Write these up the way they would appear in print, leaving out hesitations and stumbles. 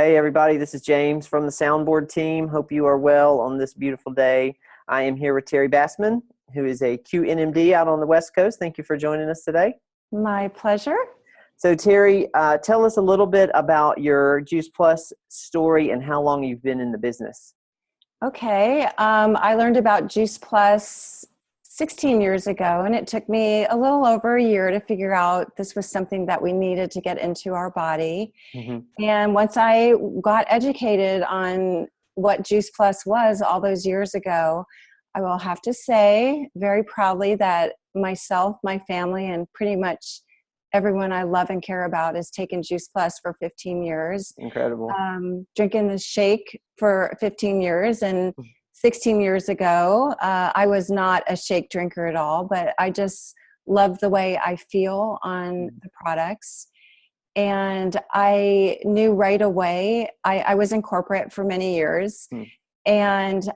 Hey everybody, this is James from the Soundboard team. Hope you are well on this beautiful day. I am here with Teri Bassman, who is a QNMD out on the West Coast. Thank you for joining us today. My pleasure. So Teri, tell us a little bit about your Juice Plus story and how long you've been in the business. Okay, I learned about Juice Plus 16 years ago, and it took me a little over a year to figure out this was something that we needed to get into our body. And once I got educated on what Juice Plus was all those years ago, I will have to say very proudly that myself, my family, and pretty much everyone I love and care about has taken Juice Plus for 15 years. Incredible. Drinking the shake for 15 years. And 16 years ago, I was not a shake drinker at all, but I just love the way I feel on the products. And I knew right away, I was in corporate for many years. And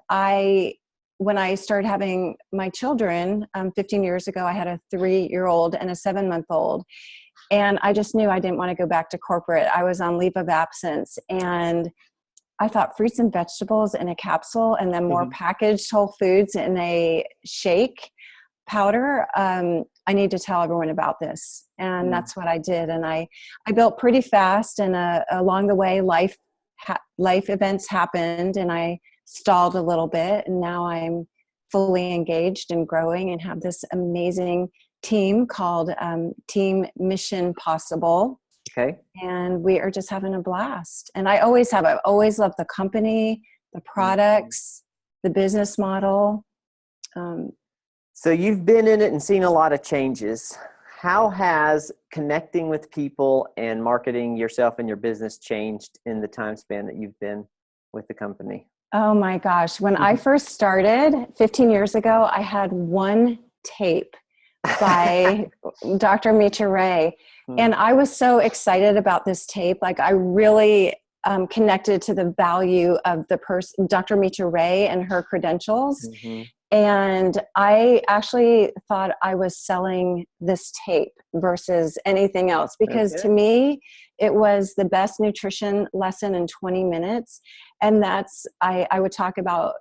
when I started having my children 15 years ago, I had a 3-year-old and a 7-month-old. And I just knew I didn't want to go back to corporate. I was on leave of absence. And I thought fruits and vegetables in a capsule and then more packaged whole foods in a shake powder. I need to tell everyone about this. And that's what I did. And I built pretty fast. And along the way, life events happened and I stalled a little bit, and now I'm fully engaged and growing and have this amazing team called Team Mission Possible. Okay. And we are just having a blast. And I always have. I've always loved the company, the products, the business model. So you've been in it and seen a lot of changes. How has connecting with people and marketing yourself and your business changed in the time span that you've been with the company? Oh my gosh. When I first started 15 years ago, I had one tape by Dr. Mitra Ray. And I was so excited about this tape. Like I really connected to the value of the person, Dr. Mitra Ray, and her credentials. And I actually thought I was selling this tape versus anything else because to me, it was the best nutrition lesson in 20 minutes. And that's, I would talk about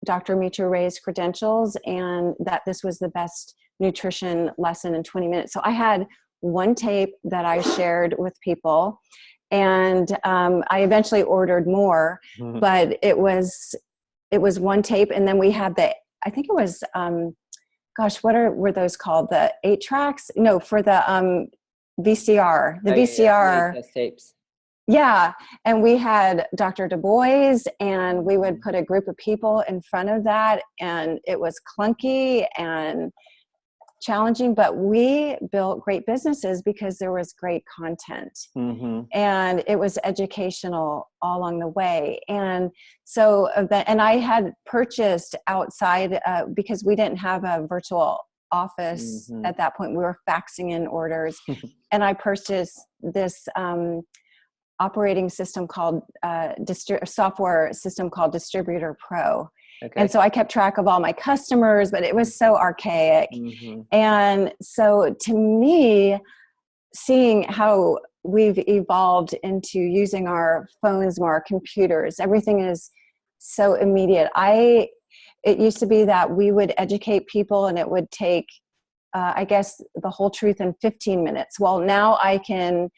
Dr. Mitra Ray's credentials and that this was the best nutrition lesson in 20 minutes. So I had one tape that I shared with people, and I eventually ordered more, but it was one tape. And then we had I think it was, were those called? The 8 tracks? No, for the VCR, VCR. VHS tapes. Yeah. And we had Dr. Du Bois, and we would put a group of people in front of that, and it was clunky and challenging, but we built great businesses because there was great content and it was educational all along the way. And so, and I had purchased outside because we didn't have a virtual office at that point. We were faxing in orders and I purchased this operating system called software system called Distributor Pro. Okay. And so I kept track of all my customers, but it was so archaic. And so to me, seeing how we've evolved into using our phones more, our computers, everything is so immediate. It used to be that we would educate people and it would take, I guess, the whole truth in 15 minutes. Well, now I can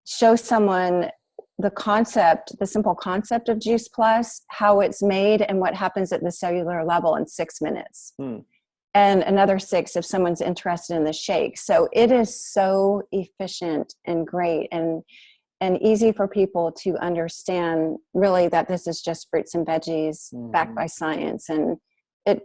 show someone the simple concept of Juice Plus, how it's made and what happens at the cellular level in 6 minutes. And another 6 if someone's interested in the shake. So it is so efficient and great and easy for people to understand really that this is just fruits and veggies backed by science. And it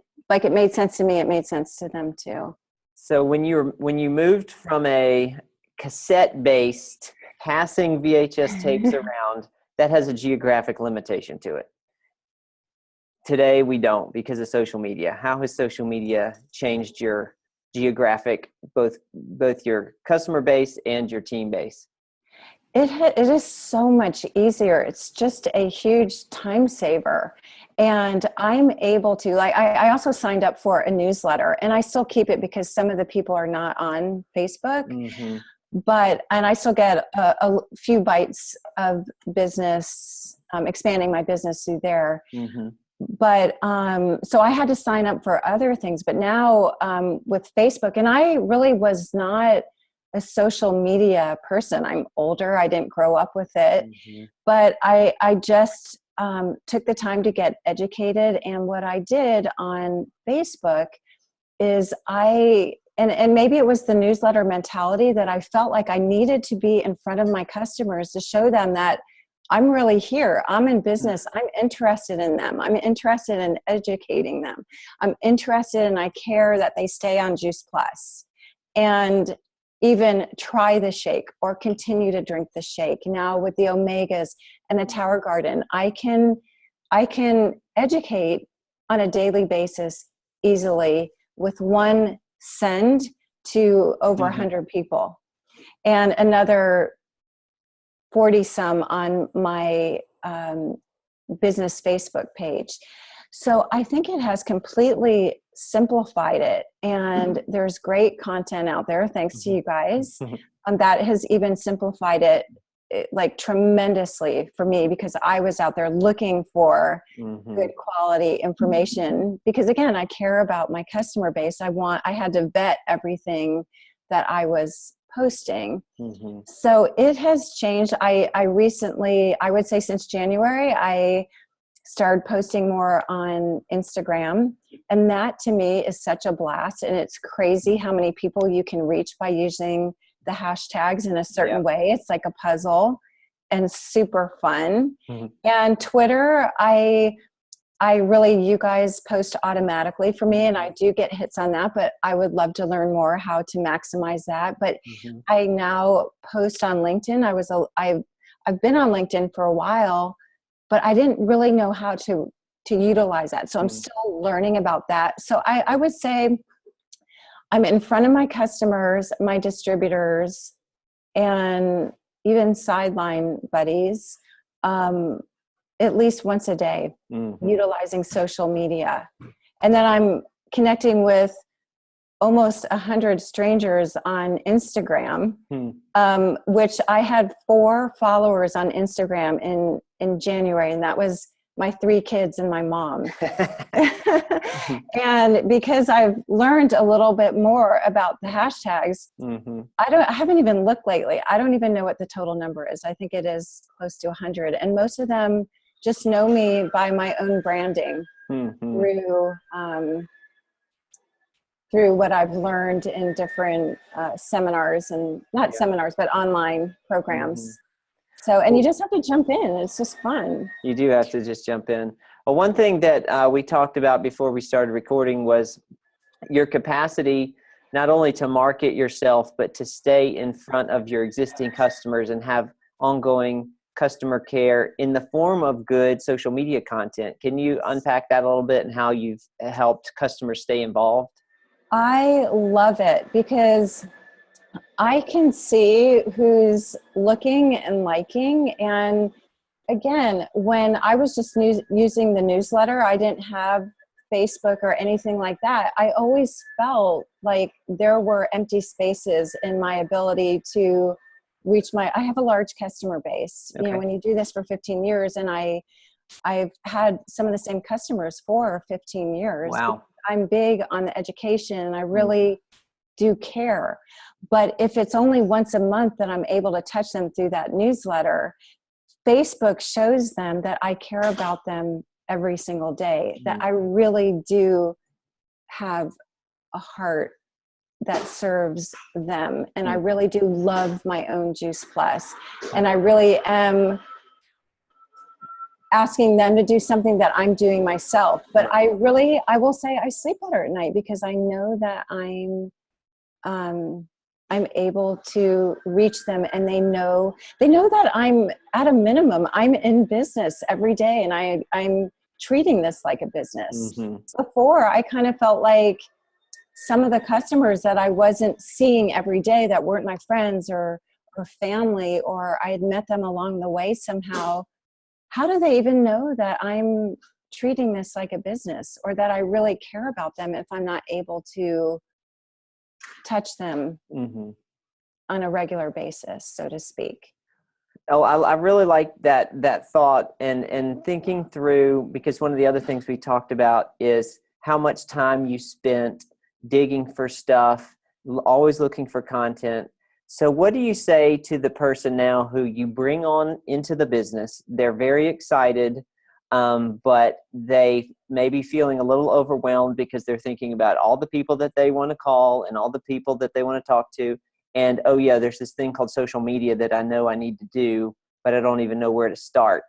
made sense to me, it made sense to them too. So when you moved from a cassette-based passing VHS tapes around, that has a geographic limitation to it. Today we don't because of social media. How has social media changed your geographic, both your customer base and your team base? It is so much easier. It's just a huge time saver. And I'm able to, I also signed up for a newsletter, and I still keep it because some of the people are not on Facebook. and I still get a few bites of business, expanding my business through there. Mm-hmm. But so I had to sign up for other things. But now with Facebook, and I really was not a social media person. I'm older. I didn't grow up with it. Mm-hmm. But I just took the time to get educated. And what I did on Facebook is and maybe it was the newsletter mentality that I felt like I needed to be in front of my customers to show them that I'm really here. I'm in business. I'm interested in them. I'm interested in educating them. I'm interested and I care that they stay on Juice Plus and even try the shake or continue to drink the shake. Now with the omegas and the Tower Garden, I can educate on a daily basis easily with one send to over 100 people, and another 40 some on my business Facebook page. So I think it has completely simplified it, and there's great content out there thanks to you guys that has even simplified it like tremendously for me, because I was out there looking for good quality information, because again, I care about my customer base. I had to vet everything that I was posting. So it has changed. I recently, I would say since January, I started posting more on Instagram, and that to me is such a blast. And it's crazy how many people you can reach by using the hashtags in a certain way. It's like a puzzle and super fun. And Twitter, I really, you guys post automatically for me, and I do get hits on that, but I would love to learn more how to maximize that. But I now post on LinkedIn. I've been on LinkedIn for a while, but I didn't really know how to utilize that. So I'm still learning about that. So I would say I'm in front of my customers, my distributors, and even sideline buddies, at least once a day, utilizing social media. And then I'm connecting with almost 100 strangers on Instagram, which I had 4 followers on Instagram in January, and that was my 3 kids and my mom. And because I've learned a little bit more about the hashtags, I haven't even looked lately. I don't even know what the total number is. I think it is close to 100. And most of them just know me by my own branding through what I've learned in different seminars, and not seminars, but online programs. So, and you just have to jump in. It's just fun. You do have to just jump in. Well, one thing that we talked about before we started recording was your capacity not only to market yourself, but to stay in front of your existing customers and have ongoing customer care in the form of good social media content. Can you unpack that a little bit and how you've helped customers stay involved? I love it because I can see who's looking and liking. And again, when I was just using the newsletter, I didn't have Facebook or anything like that. I always felt like there were empty spaces in my ability to reach I have a large customer base. You know, when you do this for 15 years, and I've had some of the same customers for 15 years. Wow. I'm big on the education, and I really do care. But if it's only once a month that I'm able to touch them through that newsletter, Facebook shows them that I care about them every single day, that I really do have a heart that serves them. And I really do love my own Juice Plus. And I really am asking them to do something that I'm doing myself. But I will say I sleep better at night because I know that I'm able to reach them, and they know that I'm at a minimum. I'm in business every day, and I'm treating this like a business. Before, I kind of felt like some of the customers that I wasn't seeing every day, that weren't my friends or family, or I had met them along the way somehow. How do they even know that I'm treating this like a business, or that I really care about them if I'm not able to touch them on a regular basis, so to speak. Oh, I really like that thought and thinking through, because one of the other things we talked about is how much time you spent digging for stuff, always looking for content. So what do you say to the person now who you bring on into the business? They're very excited, but they may be feeling a little overwhelmed because they're thinking about all the people that they want to call and all the people that they want to talk to. And, oh yeah, there's this thing called social media that I know I need to do, but I don't even know where to start.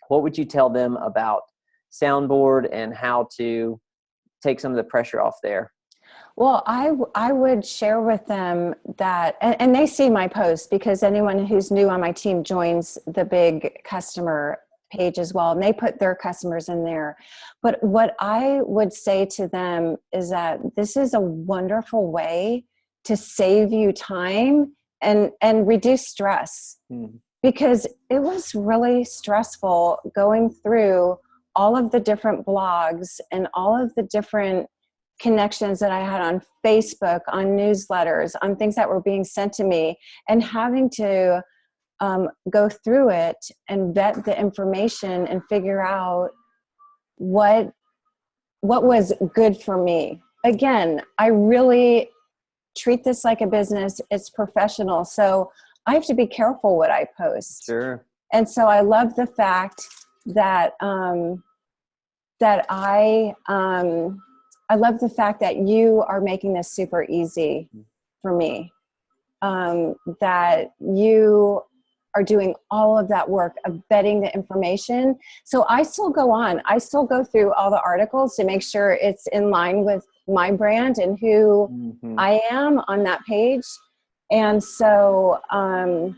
What would you tell them about Soundboard and how to take some of the pressure off there? Well, I would share with them that, and they see my posts because anyone who's new on my team joins the big customer page as well, and they put their customers in there. But what I would say to them is that this is a wonderful way to save you time and reduce stress. Because it was really stressful going through all of the different blogs and all of the different connections that I had on Facebook, on newsletters, on things that were being sent to me, and having to go through it and vet the information and figure out what was good for me. Again, I really treat this like a business. It's professional. So I have to be careful what I post. Sure. And so I love the fact that that I love the fact that you are making this super easy for me. That you are doing all of that work of vetting the information. So I still go on. I still go through all the articles to make sure it's in line with my brand and who I am on that page. And so I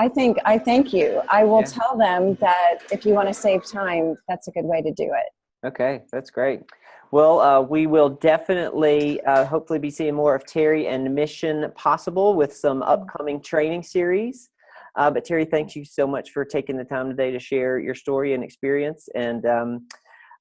thank you. I will tell them that if you want to save time, that's a good way to do it. Okay, that's great. Well, we will definitely, hopefully be seeing more of Teri and Mission Possible with some upcoming training series. But Teri, thank you so much for taking the time today to share your story and experience. And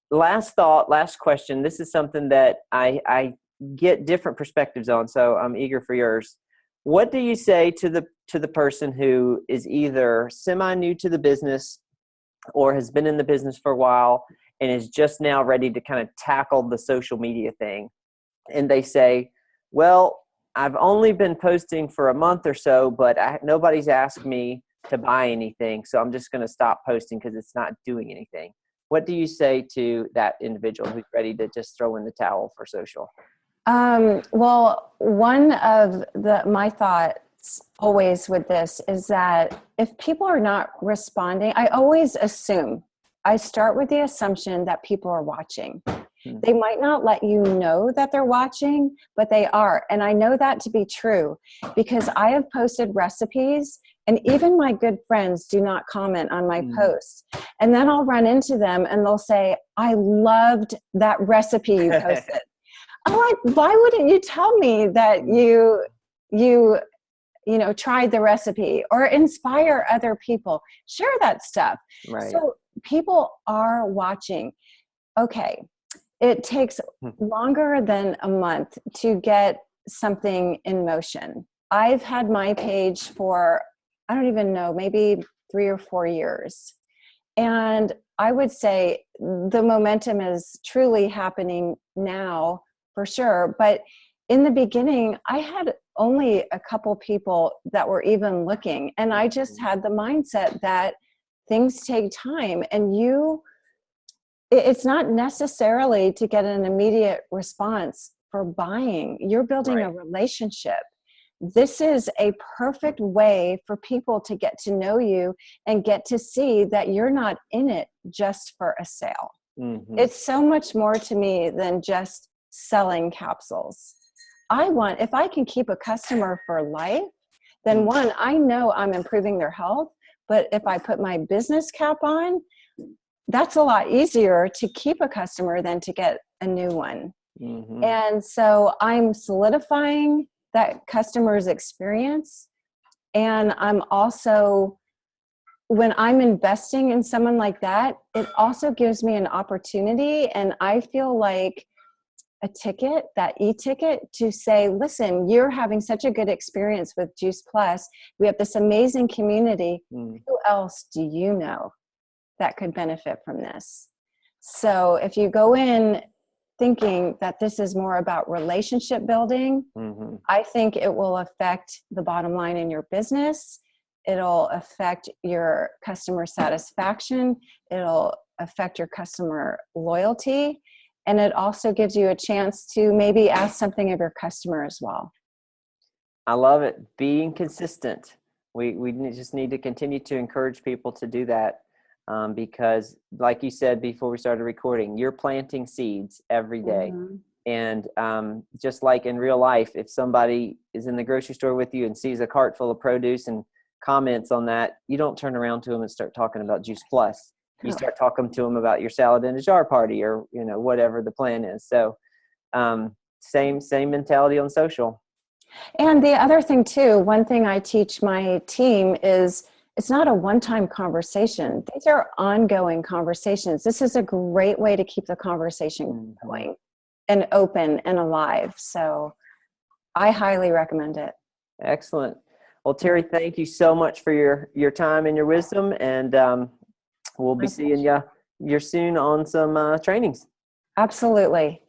last thought, last question. This is something that I get different perspectives on, so I'm eager for yours. What do you say to the person who is either semi-new to the business or has been in the business for a while and is just now ready to kind of tackle the social media thing? And they say, well, I've only been posting for a month or so, but nobody's asked me to buy anything, so I'm just going to stop posting because it's not doing anything. What do you say to that individual who's ready to just throw in the towel for social? Well, one of my thoughts always with this is that if people are not responding, I always assume, I start with the assumption that people are watching. They might not let you know that they're watching, but they are. And I know that to be true because I have posted recipes and even my good friends do not comment on my posts. And then I'll run into them and they'll say, I loved that recipe you posted. I'm like, why wouldn't you tell me that you tried the recipe or inspire other people? Share that stuff. Right. So people are watching. Okay. It takes longer than a month to get something in motion. I've had my page for, I don't even know, maybe 3 or 4 years. And I would say the momentum is truly happening now for sure. But in the beginning, I had only a couple people that were even looking. And I just had the mindset that things take time and it's not necessarily to get an immediate response for buying. You're building a relationship. This is a perfect way for people to get to know you and get to see that you're not in it just for a sale. It's so much more to me than just selling capsules. If I can keep a customer for life, then one, I know I'm improving their health. But if I put my business cap on, that's a lot easier to keep a customer than to get a new one. And so I'm solidifying that customer's experience. And I'm also, when I'm investing in someone like that, it also gives me an opportunity. And I feel like a ticket, that e-ticket, to say, listen, you're having such a good experience with Juice Plus. We have this amazing community. Who else do you know that could benefit from this? So if you go in thinking that this is more about relationship building, I think it will affect the bottom line in your business. It'll affect your customer satisfaction. It'll affect your customer loyalty. And it also gives you a chance to maybe ask something of your customer as well. I love it. Being consistent. We just need to continue to encourage people to do that, because like you said before we started recording, you're planting seeds every day. And just like in real life, if somebody is in the grocery store with you and sees a cart full of produce and comments on that, you don't turn around to them and start talking about Juice Plus. You start talking to them about your salad in a jar party, or whatever the plan is. So same mentality on social. And the other thing too, one thing I teach my team is it's not a one-time conversation. These are ongoing conversations. This is a great way to keep the conversation going and open and alive. So I highly recommend it. Excellent. Well, Teri, thank you so much for your time and your wisdom. And we'll be seeing you soon on some trainings. Absolutely.